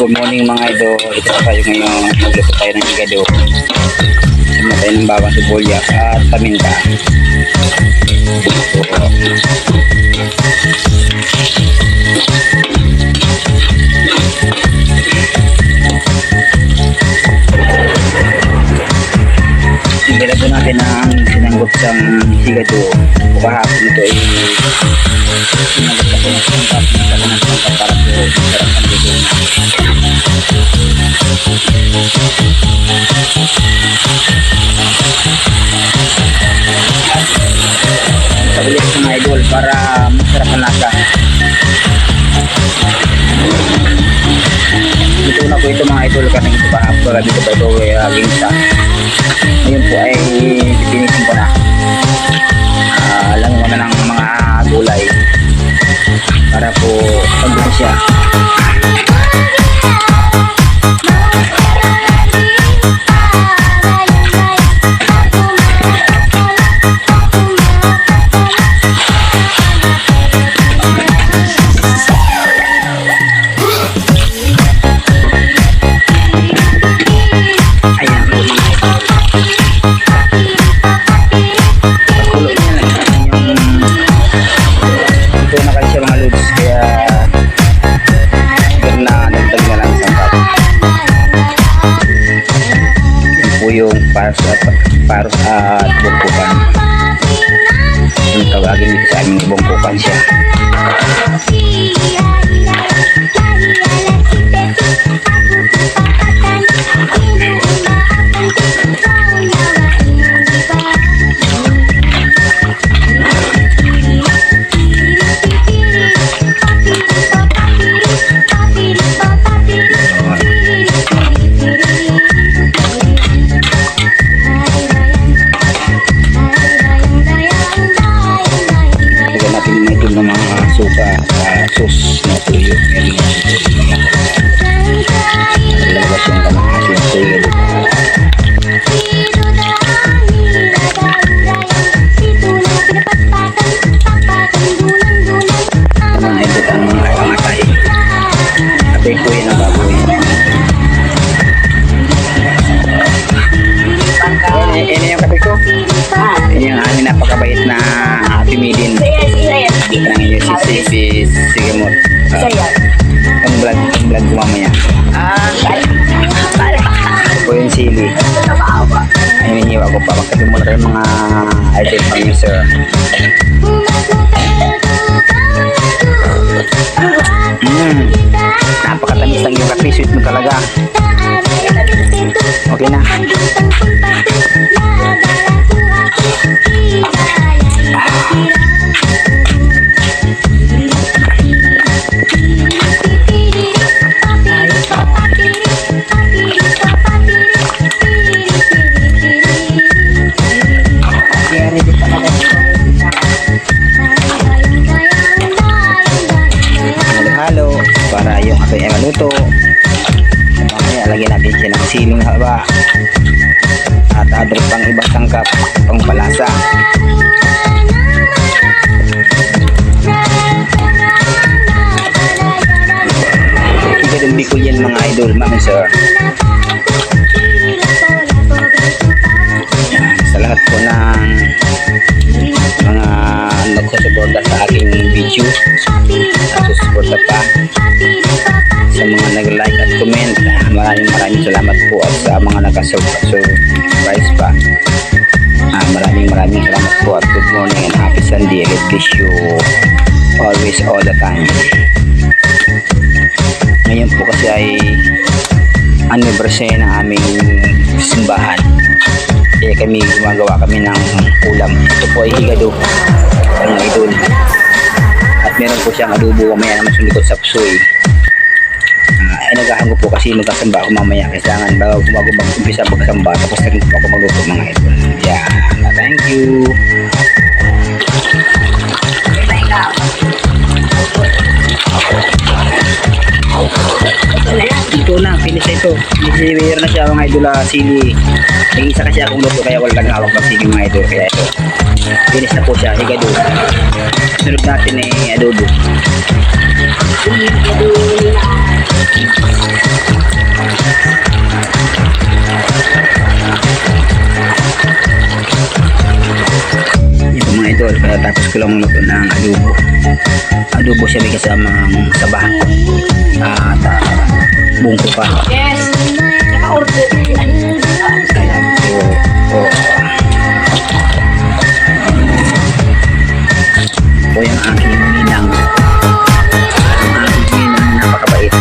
Good morning mga idol. Ito pa tayo ngayon. Magluto tayo ng higado. Sama tayo ng bawang sibuyas at paminta. Nilagyan po natin ang sinanggot sang higado. Kahapon ito ay sinanggot ako ng sangkap. Nagkaroon ng sangkap para po sarap ang dito. Pabilis mga idol para masarap ang lasa. Ito na po ito mga idol. Kanang ito kahapon. Dito pa ito ginsa. Ngayon po ay pipinitin ko na. Alam mo na ng mga gulay para po pagbuhin siya. Yung paros at bungkukan. Yung tawagin dito sa aming bungkukan siya. Ng mga suka sus na tuyo lalabas yung kamahas yung tuyo naman ito ang pangatay kape ko yun ang baboy ini yung kape ko ini yung aming napakabait na Happy Midin. Nang iyo si Sigamot. Ang vlog ko mamaya. Ako yung sili. Ayun yung ako pa. Magkabim mo na rin mga item pang nyo sir. Napakatamis lang yung kape. Sweet mo talaga. Okay na. Halo para yung ating ay maluto. Mamaya lagyan natin siya ng siling haba at other pang ibang sangkap pang palasa. Igadong biko yan mga idol, mami sir. Sa lahat po ng mga nagsusuporta sa aking video at susuporta pa sa mga nag-like at comment, maraming salamat po at sa mga nag-subscribe pa, maraming salamat po at good morning and happy Sunday. God bless you always all the time. Ngayon po kasi ay anniversary ng aming simbahan. Kaya kami gumagawa kami ng ulam. Ito po ay higado ng idol. At meron po siyang adobo mamaya naman sulikot sa pusoy. Ay naghahango po kasi magkasamba ako mamaya. Kailangan bago mag-umpisa magsamba tapos na rin po ako magluto mga idol. Yeah, thank you. Ito na, finish na ito. Mayroon na siya mga idol sili. Yung isa kasi akong luto kaya wala nang hawak ng sili mga idol. Kaya ito, finish na po siya. Higado. Sunod natin ay adobo. Ito mga idol, tapos ko lang magluto ng adobo. Adobo siya may kasamang saba at bungko pa. Yes. Naka-order. Ayan po. Po yung aking ninang. Ang aking ninang napakabait.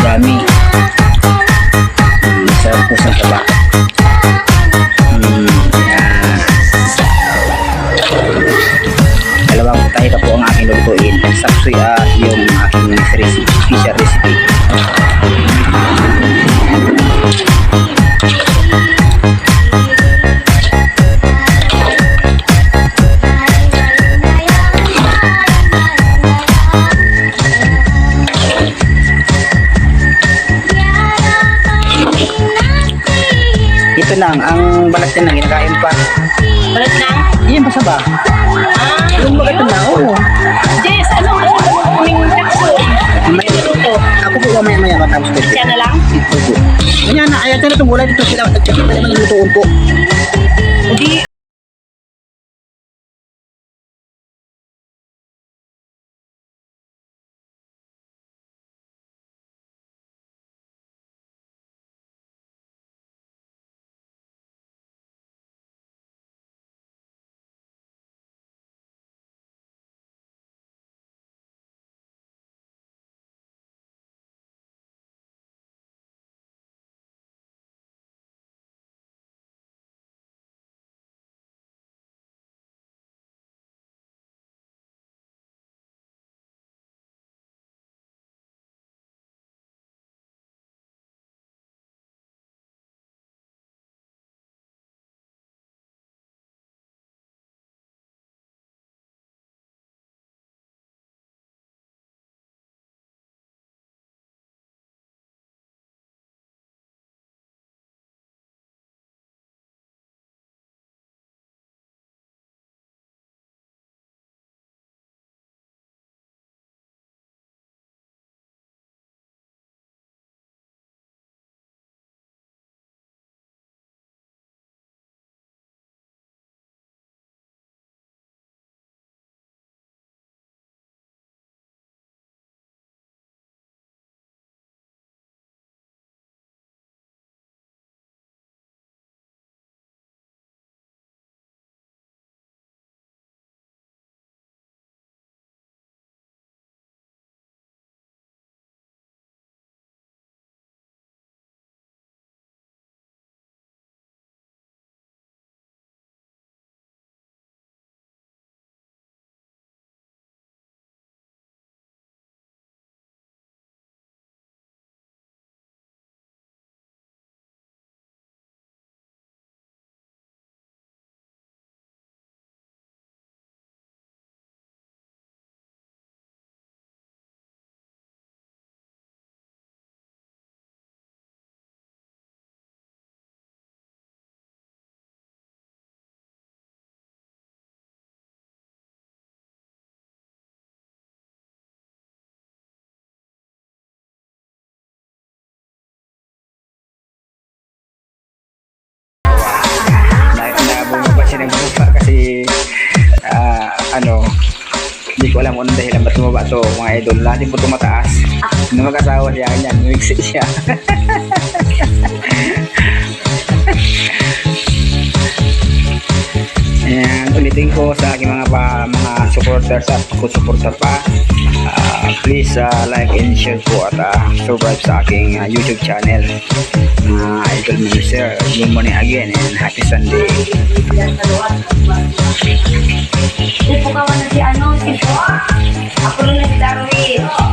Dami. Sarap po sa taba. Ayan. Dalawang tayo ka po ang aking lutuin. Sapsoy at yung aking special recipe. Ito lang, ang balat niya lang, kinakain pa. Balat na? Iyan pa sa ba? Yung bagat na, oo. Jess, ano kaming kapsul? May luto. Ako po mamaya matapos ko. Siya na lang? Ito po. Kanya na, ayaw tayo itong gulay dito sila. Nagkakita naman ng lutoon po. Hindi. Nabumaba siya ng bumaba kasi hindi ko alam kung anong dahilan ba't bumaba to mga idol. Lagi po tumataas. Nung mag-asawa siya, ganyan, mix siya. Ayan, ulitin ko sa aking mga supporters at suporta pa. Please like and share po at subscribe sa aking YouTube channel. Idol Minister, good morning again and happy Sunday. Upo ka na si ano, si Ako rin na si Darwin.